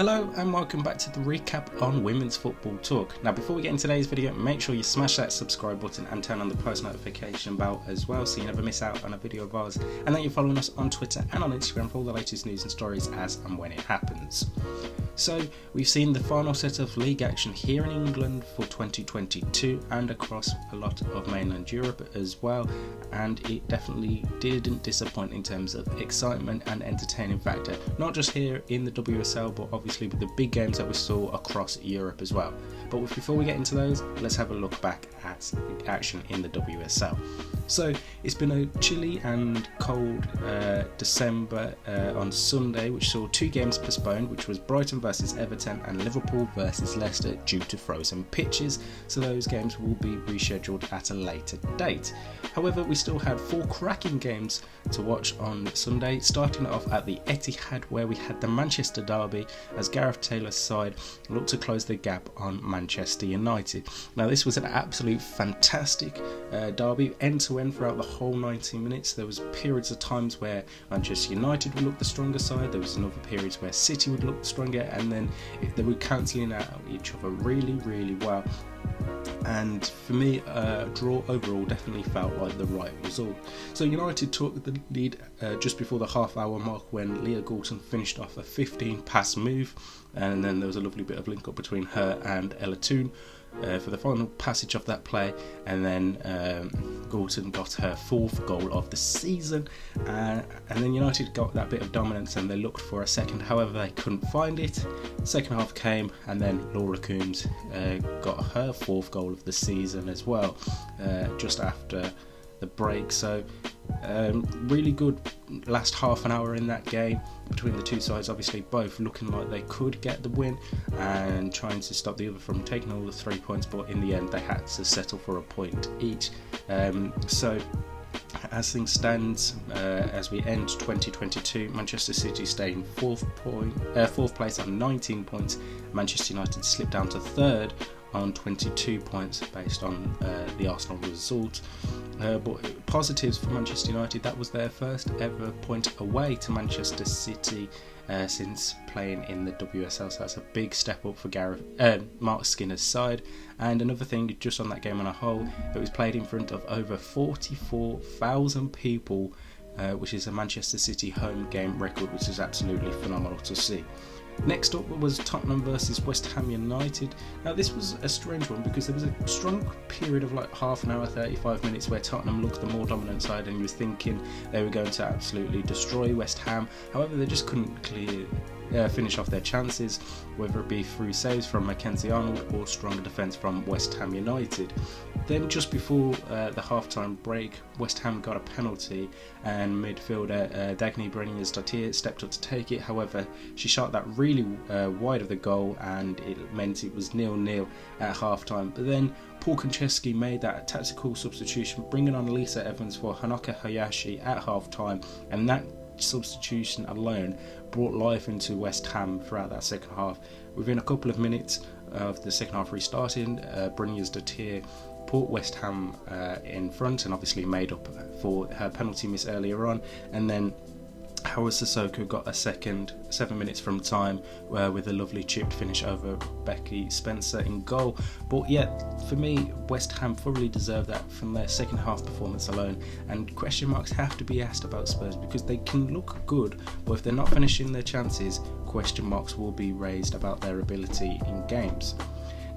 Hello and welcome back to the recap on Women's Football Talk. Now before we get into today's video, make sure you smash that subscribe button and turn on the post notification bell as well so you never miss out on a video of ours, and that you're following us on Twitter and on Instagram for all the latest news and stories as and when it happens. So we've seen the final set of league action here in England for 2022 and across a lot of mainland Europe as well, and it definitely didn't disappoint in terms of excitement and entertaining factor, not just here in the WSL but obviously with the big games that we saw across Europe as well. But before we get into those, let's have a look back at action in the WSL. So it's been a chilly and cold December on Sunday, which saw two games postponed, which was Brighton versus Everton and Liverpool versus Leicester due to frozen pitches, so those games will be rescheduled at a later date. However, we still had four cracking games to watch on Sunday, starting off at the Etihad where we had the Manchester derby as Gareth Taylor's side looked to close the gap on Manchester United. Now this was an absolute fantastic derby, end to end throughout the whole 90 minutes. There was periods of times where Manchester United would look the stronger side, there was another periods where City would look stronger, and then they were cancelling out each other really well. And for me, draw overall definitely felt like the right result. So United took the lead just before the half-hour mark when Leah Galton finished off a 15-pass move, and then there was a lovely bit of link-up between her and Ella Toone for the final passage of that play, and then Galton got her fourth goal of the season, and then United got that bit of dominance and they looked for a second, however they couldn't find it. Second half came and then Laura Coombs got her fourth goal of the season as well just after the break. So really good last half an hour in that game between the two sides, obviously both looking like they could get the win and trying to stop the other from taking all the 3 points, but in the end they had to settle for a point each. So as things stand, as we end 2022, Manchester City stay in fourth place on 19 points. Manchester United slipped down to third on 22 points based on the Arsenal result. But positives for Manchester United, that was their first ever point away to Manchester City since playing in the WSL, so that's a big step up for Mark Skinner's side. And another thing, just on that game on a whole, it was played in front of over 44,000 people, which is a Manchester City home game record, which is absolutely phenomenal to see. Next up was Tottenham versus West Ham United. Now this was a strange one because there was a strong period of like half an hour, 35 minutes where Tottenham looked the more dominant side and you were thinking they were going to absolutely destroy West Ham. However, they just couldn't finish off their chances, whether it be through saves from Mackenzie Arnold or stronger defence from West Ham United. Then just before the half-time break, West Ham got a penalty and midfielder Dagny Breniers-Dottir stepped up to take it. However, she shot that really wide of the goal and it meant it was 0-0 at half-time. But then Paul Konchesky made that tactical substitution, bringing on Lisa Evans for Hanoka Hayashi at half-time, and that substitution alone brought life into West Ham throughout that second half. Within a couple of minutes of the second half restarting, Breniers-Dottir put West Ham in front and obviously made up for her penalty miss earlier on, and then Hawa Sissoko got a second 7 minutes from time with a lovely chipped finish over Becky Spencer in goal. But yeah, for me, West Ham thoroughly deserved that from their second half performance alone, and question marks have to be asked about Spurs because they can look good, but if they're not finishing their chances, question marks will be raised about their ability in games.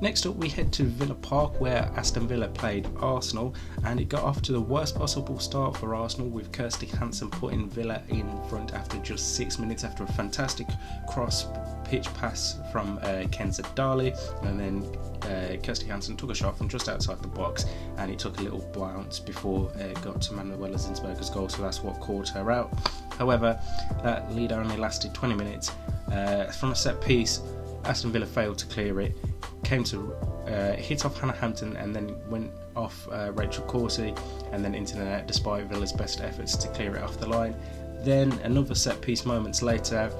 Next up we head to Villa Park where Aston Villa played Arsenal, and it got off to the worst possible start for Arsenal, with Kirsty Hansen putting Villa in front after just 6 minutes after a fantastic cross pitch pass from Kenza Dali, and then Kirsty Hansen took a shot from just outside the box and it took a little bounce before it got to Manuela Zinsberger's goal, so that's what caught her out. However, that lead only lasted 20 minutes. From a set piece, Aston Villa failed to clear it, came to hit off Hannah Hampton and then went off Rachel Corsie and then into the net despite Villa's best efforts to clear it off the line. Then another set piece moments later,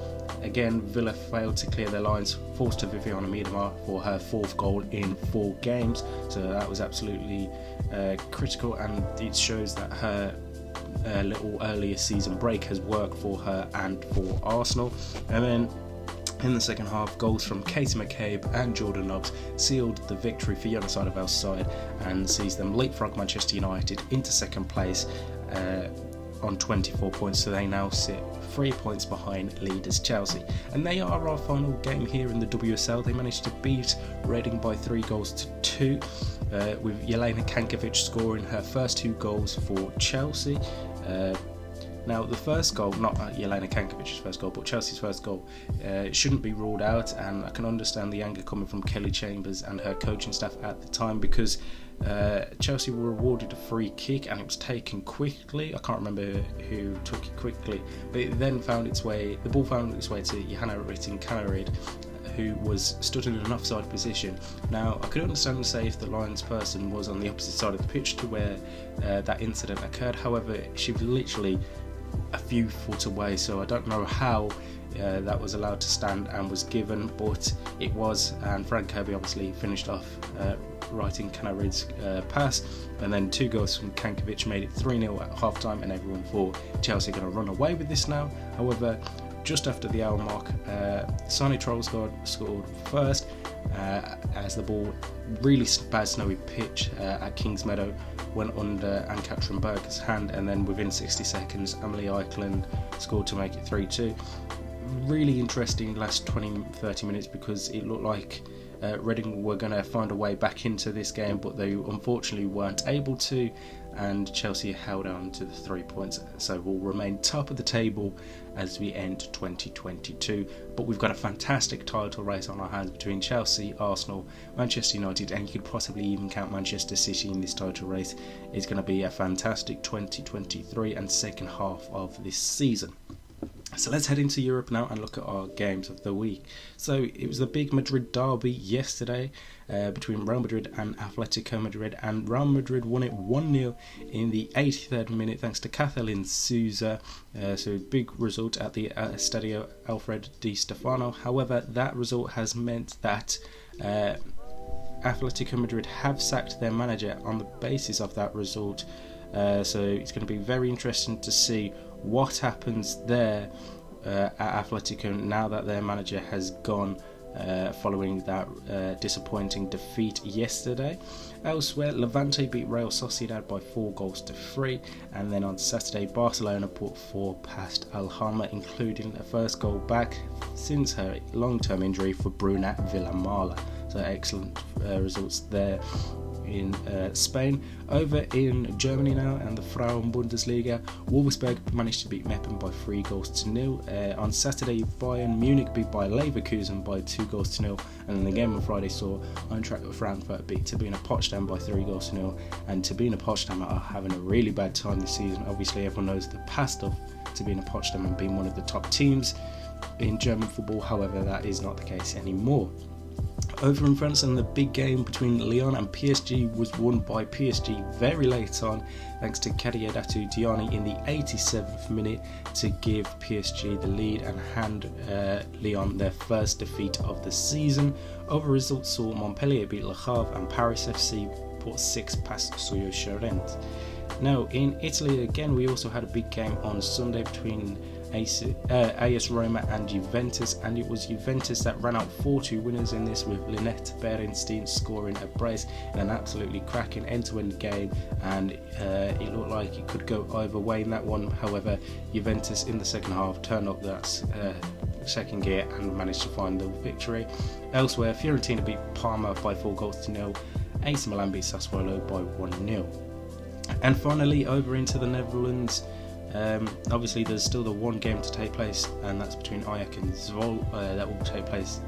again Villa failed to clear their lines, forced to Viviana Miedema for her fourth goal in 4 games, so that was absolutely critical, and it shows that her little earlier season break has worked for her and for Arsenal. And then In the second half, goals from Katie McCabe and Jordan Nobbs sealed the victory for the other side of our side and sees them leapfrog Manchester United into second place on 24 points, so they now sit 3 points behind leaders Chelsea. And they are our final game here in the WSL. They managed to beat Reading by 3 goals to 2, with Jelena Kankovic scoring her first 2 goals for Chelsea. Now, the first goal, not Jelena Kankovic's first goal, but Chelsea's first goal, shouldn't be ruled out, and I can understand the anger coming from Kelly Chambers and her coaching staff at the time, because Chelsea were awarded a free kick and it was taken quickly. I can't remember who took it quickly, but it then the ball found its way to Johanna Rytting-Kaneryd, who was stood in an offside position. Now, I could understand, say, if the Lions person was on the opposite side of the pitch to where that incident occurred. However, she was literally a few foot away, so I don't know how that was allowed to stand and was given, but it was, and Frank Kirby obviously finished off Rytting-Kaneryd's pass, and then 2 goals from Kankovic made it 3-0 at half time, and everyone thought Chelsea are going to run away with this now. However, just after the hour mark, Sonny Troll scored first, as the ball, really bad snowy pitch at Kingsmeadow, went under Ann-Katrin Berger's hand, and then within 60 seconds Emily Eikeland scored to make it 3-2. Really interesting last 20-30 minutes, because it looked like Reading were going to find a way back into this game, but they unfortunately weren't able to, and Chelsea held on to the 3 points, so we'll remain top of the table as we end 2022. But we've got a fantastic title race on our hands between Chelsea, Arsenal, Manchester United, and you could possibly even count Manchester City in this title race. It's going to be a fantastic 2023 and second half of this season. So let's head into Europe now and look at our games of the week. So it was the big Madrid derby yesterday between Real Madrid and Atletico Madrid, and Real Madrid won it 1-0 in the 83rd minute thanks to Kathleen Souza. So big result at the Estadio Alfred Di Stefano. However, that result has meant that Atletico Madrid have sacked their manager on the basis of that result. So it's going to be very interesting to see what happens there at Atletico now that their manager has gone following that disappointing defeat yesterday. Elsewhere, Levante beat Real Sociedad by 4 goals to 3, and then on Saturday Barcelona put 4 past Alhama, including a first goal back since her long-term injury for Bruna Villamala. So excellent results there in Spain. Over in Germany now, and the Frauen Bundesliga, Wolfsburg managed to beat Meppen by 3 goals to 0. On Saturday, Bayern Munich beat by Leverkusen by 2 goals to 0, and then the game on Friday saw Eintracht Frankfurt beat Turbine Potsdam by 3 goals to 0. And Turbine Potsdam are having a really bad time this season. Obviously, everyone knows the past of Turbine Potsdam and being one of the top teams in German football. However, that is not the case anymore. Over in France, and the big game between Lyon and PSG was won by PSG very late on thanks to Kadiadatu Diani in the 87th minute to give PSG the lead and hand Lyon their first defeat of the season. Other results saw Montpellier beat Le Havre and Paris FC put 6 past Suyo Charente. Now in Italy again, we also had a big game on Sunday between AS Roma and Juventus, and it was Juventus that ran out 4-2 winners in this, with Lynette Berenstein scoring a brace in an absolutely cracking end-to-end game, and it looked like it could go either way in that one. However, Juventus in the second half turned up that second gear and managed to find the victory. Elsewhere, Fiorentina beat Parma by 4 goals to 0. AC Milan beat Sassuolo by 1-0. And finally, over into the Netherlands, obviously there's still the one game to take place, and that's between Ajax and Zwolle. That will take place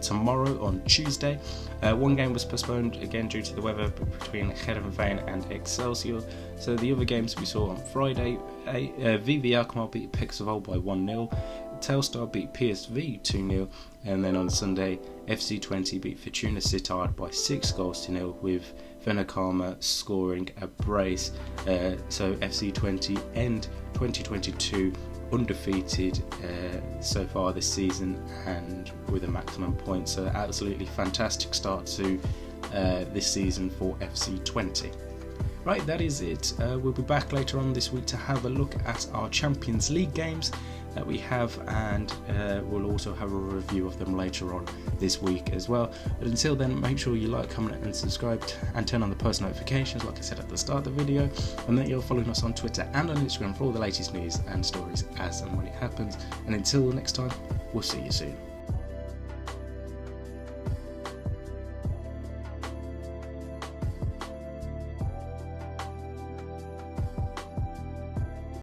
tomorrow on Tuesday. One game was postponed again due to the weather between Heerenveen and Excelsior. So the other games we saw on Friday, VV Alkmaar beat PEC Zwolle by 1-0. Telstar beat PSV 2-0, and then on Sunday FC20 beat Fortuna Sittard by 6 goals to 0, with Venakama scoring a brace. So FC20 end 2022 undefeated so far this season and with a maximum point. So absolutely fantastic start to this season for FC20. Right, that is it. We'll be back later on this week to have a look at our Champions League games. that we have, and we'll also have a review of them later on this week as well. But until then, make sure you like, comment and subscribe and turn on the post notifications like I said at the start of the video, and that you're following us on Twitter and on Instagram for all the latest news and stories as and when it happens. And until next time, we'll see you soon.